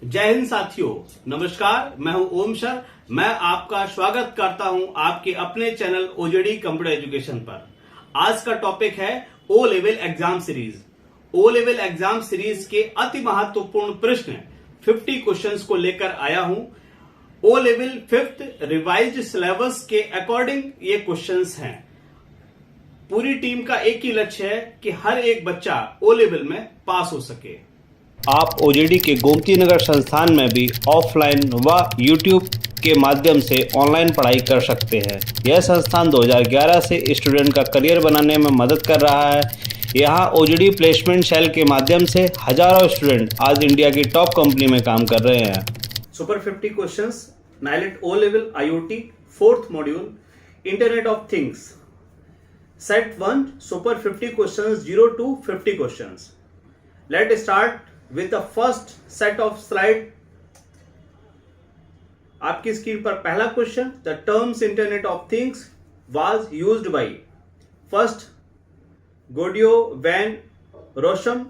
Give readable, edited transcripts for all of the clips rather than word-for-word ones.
जय हिंद साथियों, नमस्कार। मैं हूं ओम सर। मैं आपका स्वागत करता हूं आपके अपने चैनल ओजेडी कंप्यूटर एजुकेशन पर। आज का टॉपिक है O level exam series. O level exam series के अति महत्वपूर्ण प्रश्न 50 क्वेश्चंस को लेकर आया हूं। O level 5th revised syllabus के अकॉर्डिंग ये क्वेश्चंस हैं। पूरी टीम का एक ही लक्ष्य है कि हर एक बच्चा ओ लेवल में पास हो सके। आप ओजेडी के गोमती नगर संस्थान में भी ऑफलाइन व यूट्यूब के माध्यम से ऑनलाइन पढ़ाई कर सकते हैं। यह संस्थान 2011 से स्टूडेंट का करियर बनाने में मदद कर रहा है। यहाँ ओजेडी प्लेसमेंट सेल के माध्यम से हजारों स्टूडेंट आज इंडिया की टॉप कंपनी में काम कर रहे हैं। Super 50 questions, NIELIT O level IoT 4th module, internet of things, set 1 super 50 questions 0 to 50 questions. Let start with the first set of slide। आपकी स्क्रीन पर पहला question, the terms internet of things was used by first Godio Van Rossum,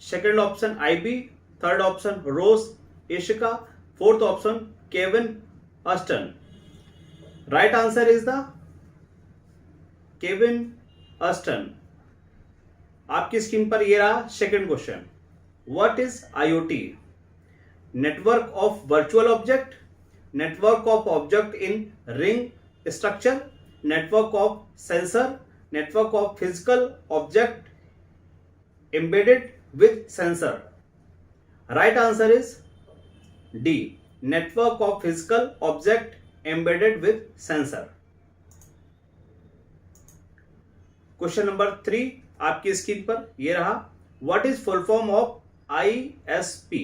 second option IB, third option Rose Ishika, fourth option Kevin Aston। right answer is the Kevin Aston। आपकी screen पर ये रहा second question, What is IoT? Network of virtual object, network of object in ring structure, network of sensor, network of physical object embedded with sensor। right answer is D, network of physical object embedded with sensor। Question number 3 आपकी screen पर ये रहा, What is full form of ISP।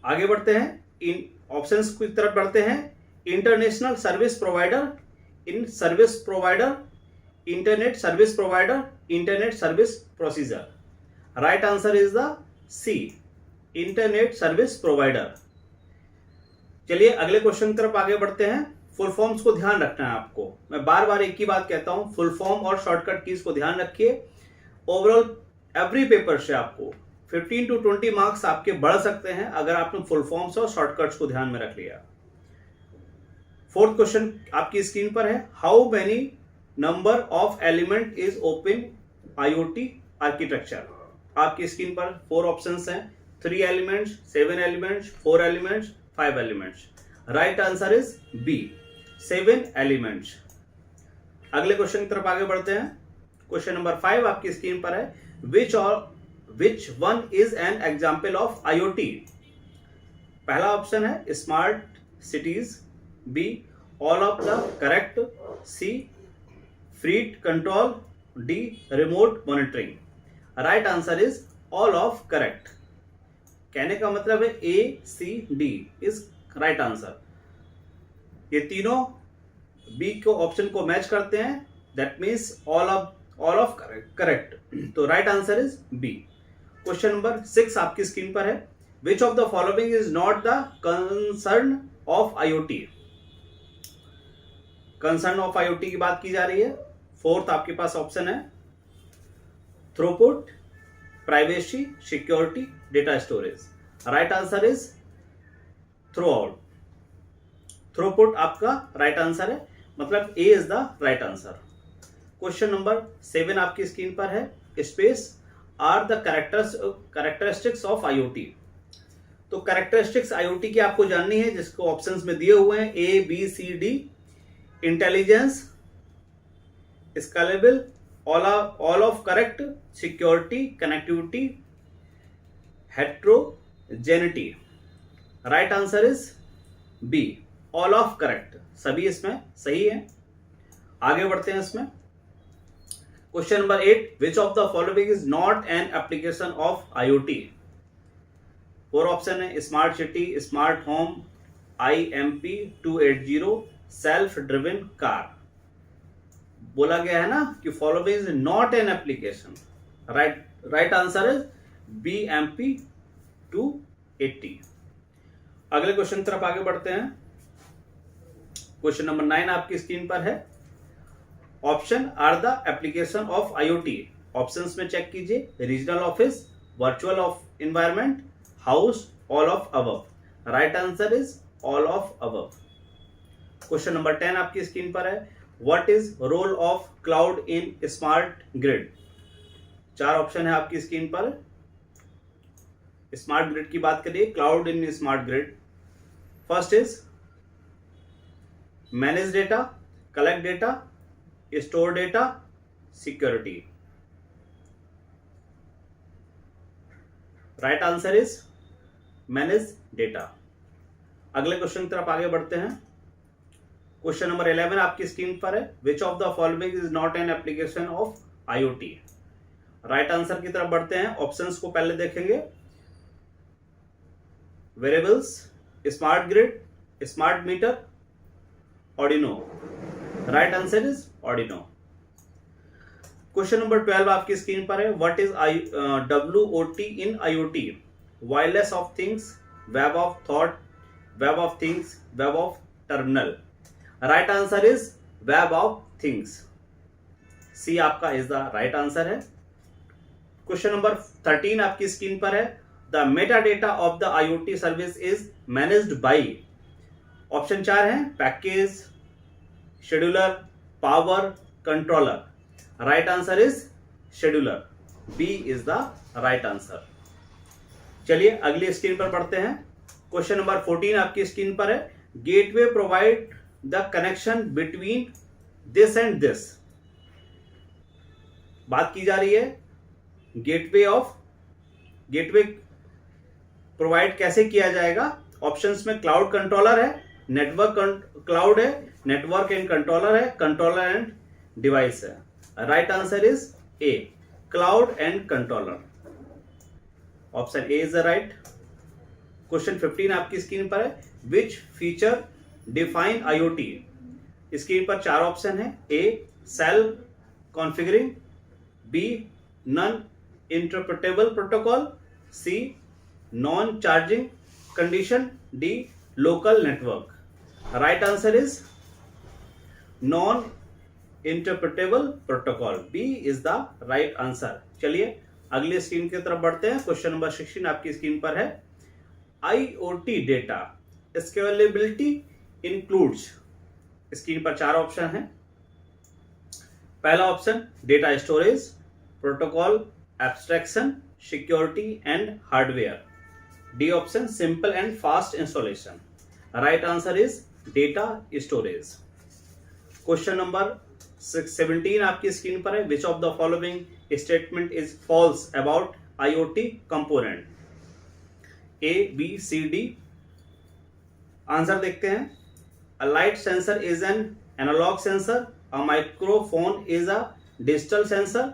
आगे बढ़ते हैं, इन options की तरफ बढ़ते हैं। International service provider, in service provider, internet service provider, internet service procedure. Right answer is the C, internet service provider. चलिए अगले क्वेश्चन की तरफ आगे बढ़ते हैं। फुल फॉर्म्स को ध्यान रखना है आपको। मैं बार बार एक ही बात कहता हूं, फुल फॉर्म और शॉर्टकट कीज को ध्यान रखिए। ओवरऑल एवरी पेपर से आपको 15 to 20 मार्क्स आपके बढ़ सकते हैं अगर आपने फुल फॉर्म्स और शॉर्टकट्स को ध्यान में रख लिया। फोर्थ क्वेश्चन आपकी स्क्रीन पर है, how many number of element is open IoT architecture. आपकी स्क्रीन पर 4 ऑप्शंस हैं, 3 elements, 7 elements, 4 elements, 5 elements. Right answer is B, 7 elements. अगले क्वेश्चन की तरफ आगे बढ़ते हैं। क्वेश्चन नंबर 5 आपकी स्क्रीन पर है, which one is an example of IoT। पहला ऑप्शन है smart cities, B all of the correct, C fleet control, D remote monitoring. Right answer is all of correct. कहने का मतलब है ACD इज राइट आंसर। ये तीनों B को option को मैच करते हैं, that means all of correct. तो right answer is B. Question number 6 आपकी स्क्रीन पर है, which of the following is not the concern of IoT। Concern of IoT की बात की जा रही है। फोर्थ आपके पास ऑप्शन है throughput, privacy, security, data storage. Right answer is throughout. Throughput आपका राइट आंसर है, मतलब A is the right answer. Question number 7 आपकी स्क्रीन पर है, space are the characteristics of IoT। तो कैरेक्टरिस्टिक्स IoT की आपको जाननी है, जिसको ऑप्शंस में दिए हुए हैं A B C D। Intelligence, scalable, all of correct, security, connectivity, heterogeneity. Right answer is B, all of correct. सभी इसमें सही है। आगे बढ़ते हैं इसमें। Question number 8, which of the following is not an application of IoT। 4 option है, smart city, smart home, IMP 280, self driven car. बोला गया है ना कि following is not an application. Right answer is BMP 280। अगले क्वेश्चन की तरफ आगे बढ़ते हैं। क्वेश्चन नंबर 9 आपकी स्क्रीन पर है, option are the application of IoT। Options में चेक कीजिए, regional office, virtual of environment, house, all of above. Right answer is all of above. Question number 10 आपकी स्क्रीन पर है. What is role of cloud in smart grid? 4 option है आपकी screen पर. Smart grid की बात करिए, cloud in smart grid. First is manage data, collect data, store data, security. Right answer is manage data. अगले question की तरफ आगे बढ़ते हैं. क्वेश्चन नंबर 11 आपकी स्क्रीन पर है. Which of the following is not an application of IoT? Right answer की तरफ बढ़ते हैं. ऑप्शंस को पहले देखेंगे. Variables, smart grid, smart meter, Arduino. Right answer is Arduino. Question number 12 आपकी स्क्रीन पर है. What is WOT in IoT? Wireless of things, web of thought, web of things, web of terminal. Right answer is web of things. C आपका is the right answer है. Question number 13 आपकी screen पर है. The metadata of the IoT service is managed by. Option 4 है. Package, scheduler, power, controller. Right answer is scheduler. B is the right answer. चलिए अगली screen पर पढ़ते हैं. क्वेश्चन नंबर 14 आपकी स्क्रीन पर है. Gateway provide the connection between this and this. बात की जा रही है गेटवे प्रोवाइड कैसे किया जाएगा. ऑप्शंस में क्लाउड कंट्रोलर है, नेटवर्क क्लाउड है, नेटवर्क एंड कंट्रोलर है, कंट्रोलर एंड डिवाइस है. Right answer is A, cloud and controller. Option A is the right. Question 15 आपकी स्क्रीन पर है. Which feature define IoT? Screen पर 4 ऑप्शन है. A, self configuring, B, non interpretable protocol, C, non charging condition, D, local network. Right answer is non interpretable protocol. B is the right answer. चलिए अगली screen की तरफ बढ़ते हैं. Question number 16 आपकी screen पर है. IoT data scalability includes. Screen पर 4 ऑप्शन है. पहला option data storage, protocol, abstraction, security and hardware. D option simple and fast installation. Right answer is data storage. Question number 17 आपकी स्क्रीन पर है. Which of the following statement is false about IoT component? A, B, C, D. Answer देखते हैं. A light sensor is an analog sensor, a microphone is a digital sensor,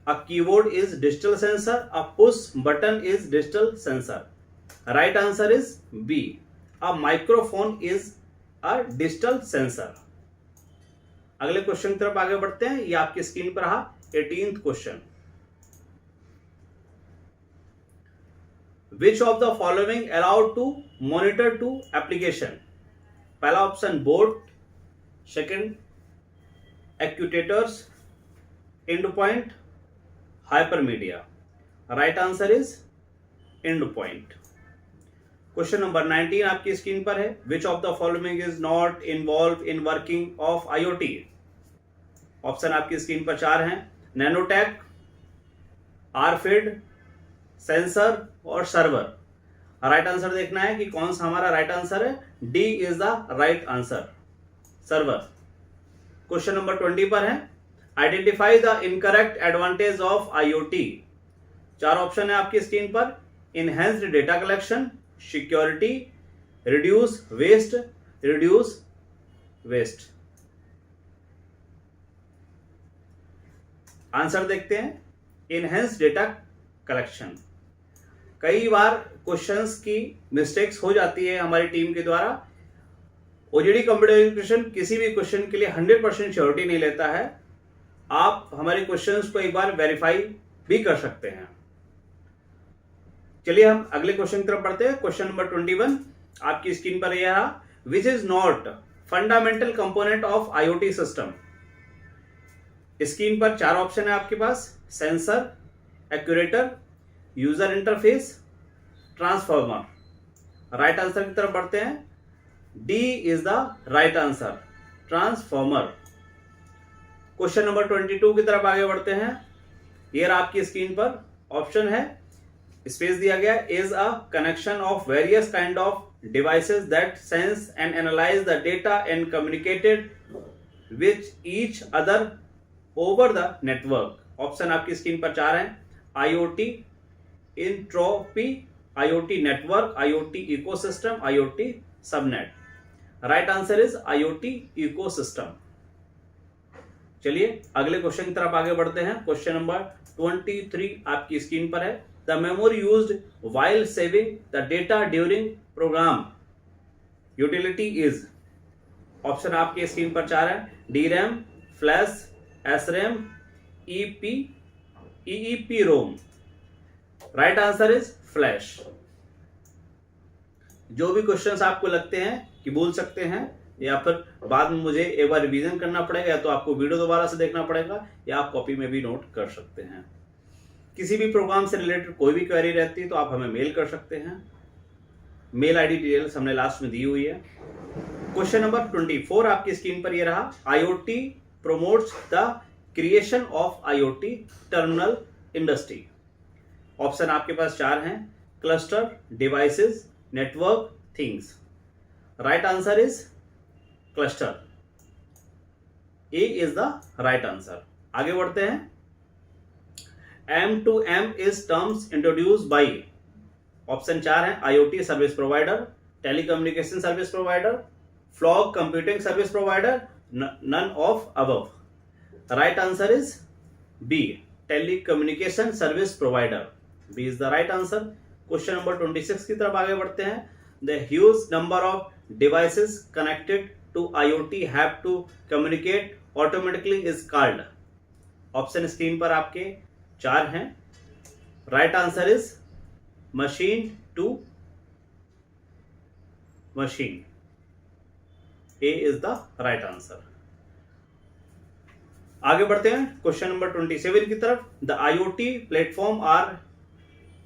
a keyboard is digital sensor, a push button is digital sensor. Right answer is B, a microphone is a digital sensor. अगले question की तरफ आगे बढ़ते हैं. ये आपकी screen पर रहा 18th question. Which of the following allowed to monitor to application? पहला option board, second actuators, end point, hypermedia. Right answer is end point. Question number 19 आपकी स्क्रीन पर है. Which of the following is not involve in working of IoT? Option आपकी screen पर 4 हैं. Nanotech, RFID, sensor और server. Right answer देखना है कि कौन सा हमारा राइट आंसर है. D is the right answer, server. Question number 20 पर है. Identify the incorrect advantage of IoT. 4 option है आपकी स्क्रीन पर. Enhanced data collection, security, reduce waste. Answer देखते हैं. Enhanced data collection. कई बार क्वेश्चंस की मिस्टेक्स हो जाती है हमारी टीम के द्वारा. OJD कंप्यूटर एजुकेशन किसी भी क्वेश्चन के लिए 100% श्योरिटी नहीं लेता है. आप हमारे क्वेश्चंस को एक बार वेरीफाई भी कर सकते हैं. चलिए हम अगले क्वेश्चन की तरफ बढ़ते हैं. क्वेश्चन नंबर 21 आपकी स्क्रीन पर यह रहा. Which is not fundamental component of IoT system. Screen पर 4 ऑप्शन है आपके पास. Sensor, actuator, user interface, transformer. Right answer की तरफ बढ़ते हैं, D is the right answer, transformer. Question number 22 की तरफ आगे बढ़ते हैं। ये आपकी स्क्रीन पर ऑप्शन है, स्पेस दिया गया, is a connection of various kind of devices that sense and analyse the data and communicated which each other over the network. Option आपकी स्क्रीन पर 4 हैं, IoT, entropy, IoT network, IoT ecosystem, IoT subnet. Right answer is IoT ecosystem. चलिए अगले question की तरफ आगे बढ़ते हैं। क्वेश्चन नंबर 23 आपकी स्क्रीन पर है, the memory used while saving the data during program utility is. Option आपके स्क्रीन पर 4 है, DRAM, flash, SRAM, EEPROM। Right answer is flash. जो भी क्वेश्चंस आपको लगते हैं कि भूल सकते हैं या फिर बाद में मुझे एक बार रिवीजन करना पड़ेगा, या तो आपको वीडियो दोबारा से देखना पड़ेगा या आप कॉपी में भी नोट कर सकते हैं। किसी भी प्रोग्राम से रिलेटेड कोई भी क्वेरी रहती है तो आप हमें मेल कर सकते हैं। मेल आईडी डिटेल्स हमने लास्ट में दी हुई है। क्वेश्चन नंबर 24 आपकी स्क्रीन पर ये रहा, IoT promotes the creation of IoT terminal industry। Option आपके पास 4 हैं, cluster, devices, network, things. Right answer is cluster, A is the right answer. आगे बढ़ते हैं, M2M is terms introduce by. Option 4 हैं, IoT service provider, telecommunication service provider, fog computing service provider, none of above। Right answer is B, telecommunication service provider, B is the right answer. Question number 26 की तरफ आगे बढ़ते हैं, the huge number of devices connected to IoT have to communicate automatically is called. Option screen पर आपके 4 हैं। Right answer is machine to machine, A is the right answer. आगे बढ़ते हैं क्वेश्चन नंबर 27 की तरफ, the IoT platform are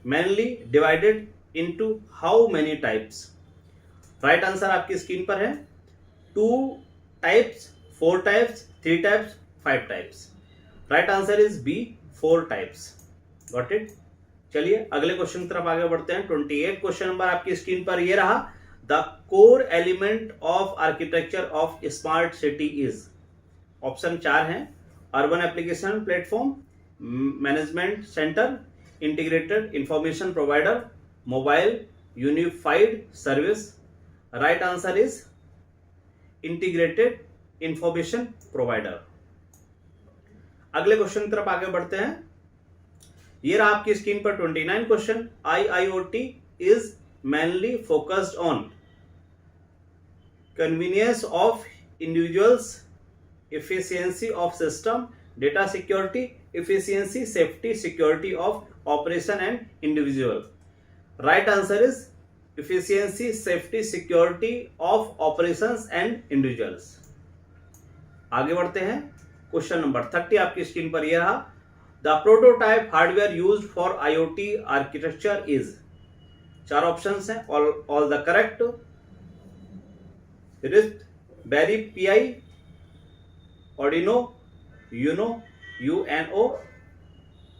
mainly divided into how many types. Right answer आपकी screen पर है, 2 types, 4 types, 3 types, 5 types. Right answer is B, 4 types. Got it. चलिए अगले क्वेश्चन की तरफ आगे बढ़ते हैं। 28 क्वेश्चन नंबर आपकी स्क्रीन पर ये रहा, the core element of architecture of smart city is. Option 4 हैं, urban application platform, management centre, integrated information provider, mobile unified service. Right answer is integrated information provider. अगले क्वेश्चन की तरफ आगे बढ़ते हैं। ये रहा आपकी स्क्रीन पर 29 question, IIoT is mainly focused on convenience of individuals, efficiency of system, data security, efficiency, safety, security of operation and individual। Right answer is efficiency, safety, security of operations and individuals। आगे बढ़ते हैं, question number 30 आपकी screen पर यह रहा, the prototype hardware used for IoT architecture is. 4 options हैं, all the correct, raspberry pi, Arduino uno, UNO,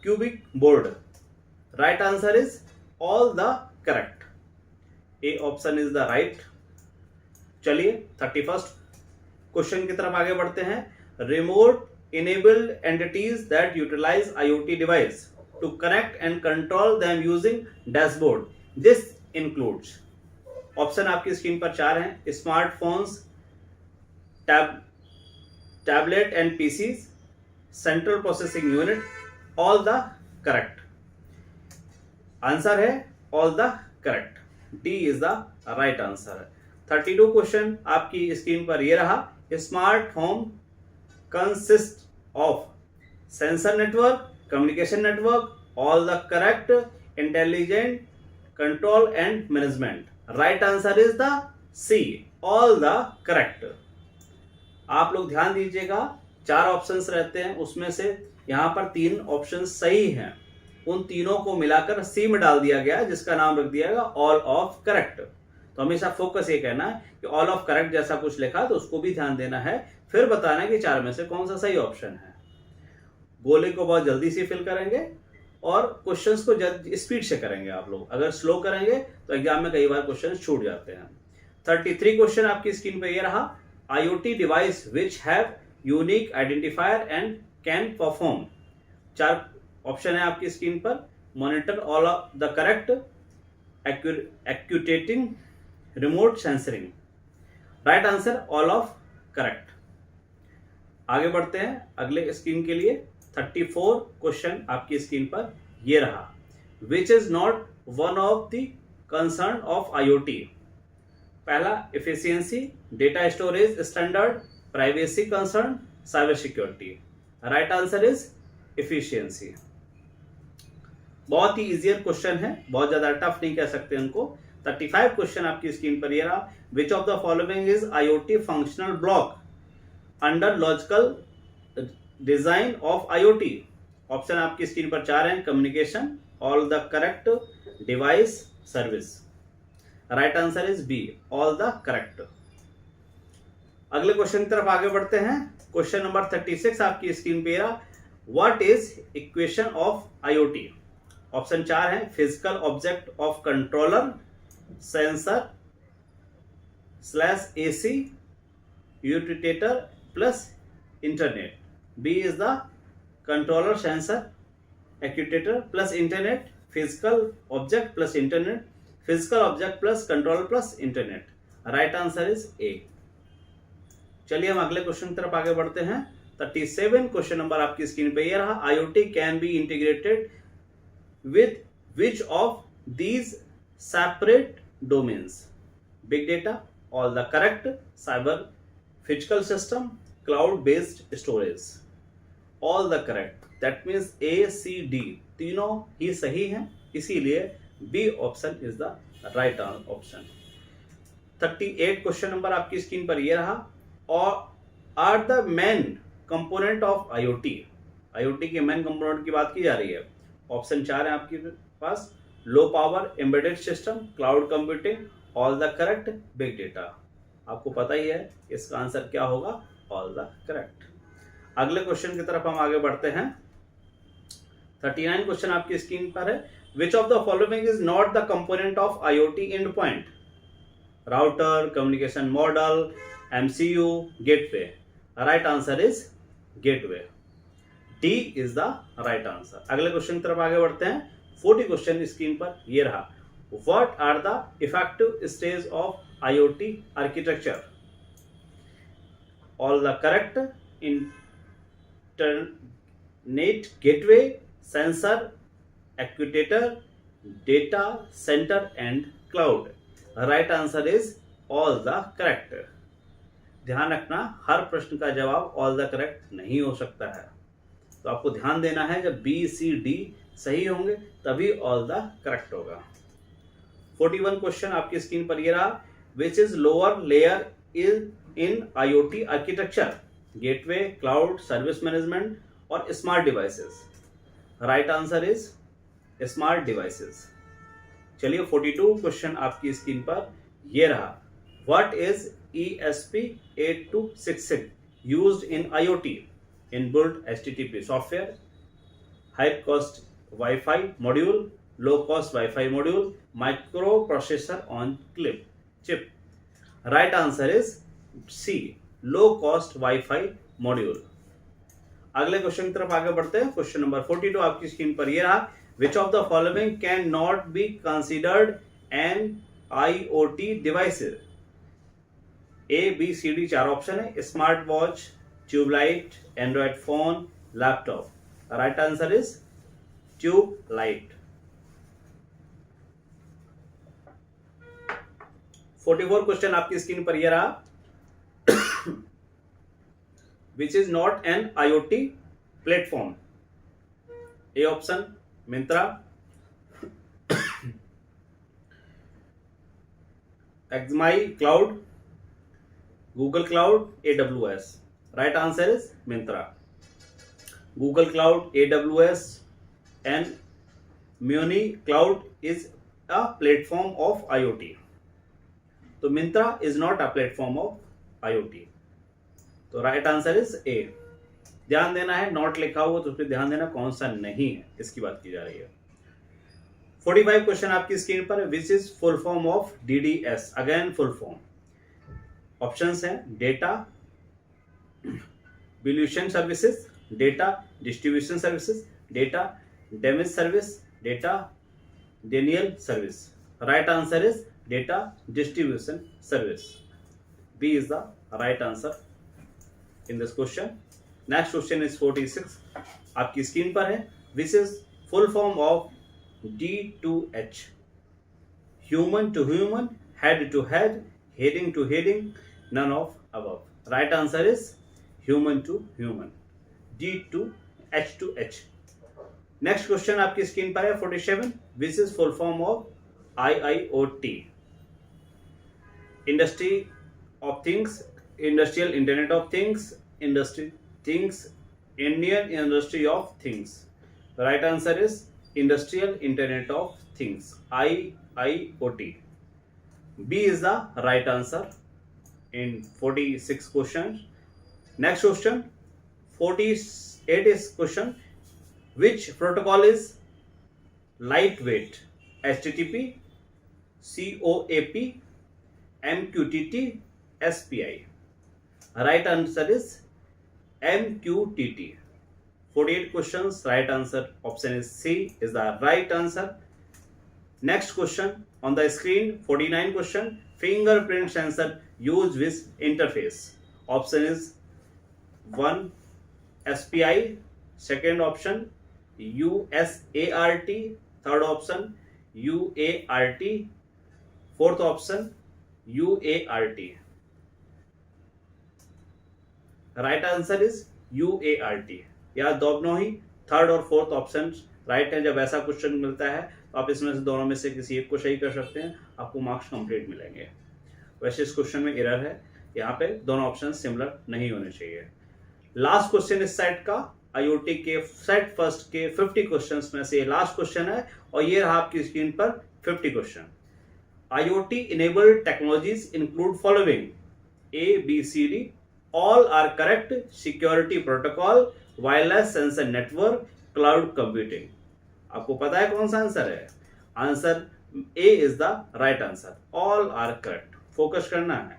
cubic board. Right answer is all the correct, A option is the right. चलिए 31st question की तरफ आगे बढ़ते हैं। Remote enabled entities that utilize IoT device to connect and control them using dashboard, this includes। Option आपकी screen पर 4 हैं, smartphones, tablet and PCs, central processing unit, all the correct. Answer है all the correct, D is the right answer. 32 question आपकी screen पर ये रहा, smart home consists of sensor network, communication network, all the correct, intelligent control and management। right answer is the C, all the correct। आप लोग ध्यान दीजिएगा, 4 options रहते हैं, उसमें से यहां पर 3 ऑप्शन सही हैं, उन तीनों को मिलाकर सी में डाल दिया गया जिसका नाम रख दिया गया ऑल ऑफ करेक्ट। तो हमेशा फोकस ये कहना है कि ऑल ऑफ करेक्ट जैसा कुछ लिखा तो उसको भी ध्यान देना है, फिर बताना है कि चार में से कौन सा सही ऑप्शन है। गोले को बहुत जल्दी से फिल करेंगे और क्वेश्चंस को स्पीड से करेंगे। आप लोग अगर स्लो करेंगे तो एग्जाम में कई बार क्वेश्चन छूट जाते हैं। 33 क्वेश्चन आपकी स्क्रीन पे ये रहा। IoT device which have unique identifier and can perform. चार ऑप्शन है आपकी स्क्रीन पर। Monitor all of the correct, actuating, remote sensoring. Right answer all of correct. आगे बढ़ते हैं अगले स्क्रीन के लिए। 34 क्वेश्चन आपकी स्क्रीन पर ये रहा। Which is not one of the concern of IoT। पहला efficiency, data storage standard, privacy concern, cyber security. Right answer is efficiency. बहुत ही इजियर क्वेश्चन है, बहुत ज्यादा टफ नहीं कह सकते उनको। 35 क्वेश्चन आपकी स्क्रीन पर ये रहा। Which of the following is IoT functional block under logical design of IoT। Option आपकी स्क्रीन पर चार हैं। Communication, all the correct, device, service. Right answer is B, all the correct. अगले क्वेश्चन की तरफ आगे बढ़ते हैं। क्वेश्चन नंबर 36 आपकी स्क्रीन पे रहा। What is equation of IoT। Option चार हैं। Physical object of controller, sensor slash AC, यूटिलिटर plus internet. B is the controller, sensor, actuator plus internet, physical object plus internet, physical object plus controller plus internet. Right answer is A. चलिए हम अगले question की तरफ आगे बढ़ते हैं। 37 question number आपकी स्क्रीन पे ये रहा। IoT can be integrated with which of these separate domains. Big data, all the correct, cyber physical system, cloud based storage. All the correct, that means A, C, D तीनों ही सही हैं, इसीलिए B option is the right option. 38 question number आपकी screen पर ये रहा। और are the main component of IoT। IoT के मेन कंपोनेंट की बात की जा रही है। ऑप्शन चार है आपके पास। Low power embedded system, cloud computing, all the correct, big data. आपको पता ही है इसका आंसर क्या होगा, ऑल द करेक्ट। अगले क्वेश्चन की तरफ हम आगे बढ़ते हैं। 39 क्वेश्चन आपकी स्क्रीन पर है। Which of the following is not the component of IoT and point. Router, communication model, MCU, gateway. Right answer is gateway. D is the right answer. अगले क्वेश्चन की तरफ आगे बढ़ते हैं। 40 क्वेश्चन स्क्रीन पर ये रहा। What are the effective stage of IoT architecture. All the correct, internet gateway, sensor, actuator, data center and cloud. Right answer is all the correct. ध्यान रखना, हर प्रश्न का जवाब ऑल द करेक्ट नहीं हो सकता है, तो आपको ध्यान देना है जब B, C, D सही होंगे तभी ऑल द करेक्ट होगा। 41 क्वेश्चन आपकी स्क्रीन पर ये रहा। Which is lower layer in IoT architecture. Gateway, cloud, service management और smart devices. Right answer is smart devices. चलिए 42 क्वेश्चन आपकी स्क्रीन पर ये रहा। What is ESP8266 used in IoT? Inbuilt HTTP software, high cost Wi-Fi module, low cost Wi-Fi module, microprocessor on chip. Right answer is C, low cost Wi-Fi module. अगले question की तरफ आगे बढ़ते हैं। क्वेश्चन नंबर 42 आपकी screen पर ये रहा। Which of the following can not be considered an IoT devices. A, B, C, D चार ऑप्शन है। Smart watch, tubelight, android phone, laptop. Right answer is tubelight. 44 question आपकी स्क्रीन पर यह रहा। Which is not an IoT platform. A option Myntra, एक्समाई cloud, Google cloud, AWS। Right answer is Myntra. Google cloud, AWS and म्यूनी cloud is a platform of IoT. तो Myntra is not a platform of IoT. तो right answer is ए. ध्यान देना है, not लिखा हुआ तो उस पर ध्यान देना कौन सा नहीं है, इसकी बात की जा रही है. 45 क्वेश्चन आपकी स्क्रीन पर है. Which is full form of DDS? Again full form. Options हैं data dilution services, data distribution services, data damage service, data denial service. Right answer is data distribution service. B is the right answer in this question. Next question is 46 आपकी screen पर है. Which is full form of D2H? Human to human, head to head, heading to heading, none of above. Right answer is human to human. D2H to H. Next question आपकी screen पर है 47. Which is full form of IIoT? Industry of Things, Industrial Internet of Things, Industry Things, Indian Industry of Things. The right answer is Industrial Internet of Things, IIoT. B is the right answer in 46 questions. Next question 48 is question. Which protocol is lightweight? HTTP, COAP, MQTT, SPI. Right answer is MQTT. 48 questions, right answer option is C is the right answer. Next question on the screen 49 question. Fingerprint sensor used with interface. Option is 1 SPI, second option USART, third option UART, fourth option UART. Right answer is UART. या दोनों ही third और fourth option right है. जब ऐसा question मिलता है तो आप इसमें से दोनों में से किसी एक को सही कर सकते हैं, आपको मार्क्स कंप्लीट मिलेंगे. वैसे इस क्वेश्चन में एरर है, यहाँ पे दोनों ऑप्शन सिमिलर नहीं होने चाहिए. लास्ट क्वेश्चन इस सेट का IoT के सेट फर्स्ट के 50 क्वेश्चंस में से लास्ट क्वेश्चन है और ये रहा आपकी स्क्रीन पर 50 question. IoT enabled technologies include following: A, B, C, D. All are correct. Security protocol, wireless sensor network, cloud computing. आपको पता है कौन सा आंसर है? Answer A is the right answer. All are correct. Focus करना है.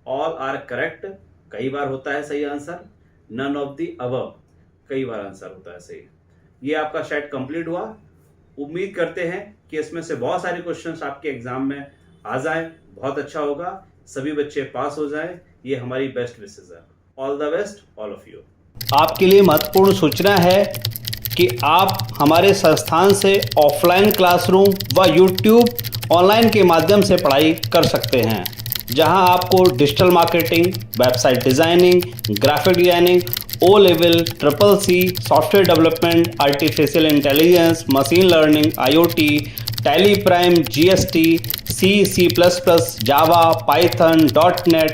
All are correct कई बार होता है सही answer. None of the above कई बार आंसर होता है सही. ये आपका सेट कंप्लीट हुआ. उम्मीद करते हैं कि इसमें से बहुत सारे क्वेश्चंस आपके एग्जाम में आ जाएं. बहुत अच्छा होगा, सभी बच्चे पास हो जाएं. ये हमारी बेस्ट विशेस है. All the best all of you. आपके लिए महत्वपूर्ण सूचना है कि आप हमारे संस्थान से ऑफलाइन क्लासरूम व YouTube ऑनलाइन के माध्यम से पढ़ाई कर सकते हैं, जहां आपको digital marketing, website designing, graphic designing, O level, CCC, software development, artificial intelligence, machine learning, IoT, tally prime, GST, C++, Java, Python, .NET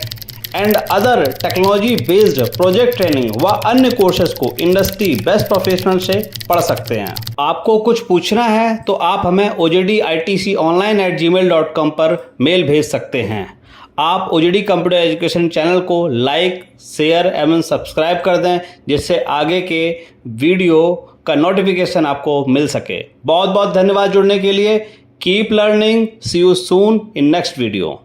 and other technology based project training व अन्य कोर्सेज को इंडस्ट्री बेस्ट प्रोफेशनल से पढ़ सकते हैं. आपको कुछ पूछना है तो आप हमें ojditconline@gmail.com पर मेल भेज सकते हैं. आप OJD कंप्यूटर एजुकेशन चैनल को लाइक, शेयर एवं सब्सक्राइब कर दें, जिससे आगे के वीडियो का नोटिफिकेशन आपको मिल सके. बहुत बहुत धन्यवाद जुड़ने के लिए. Keep learning. See you soon in next video.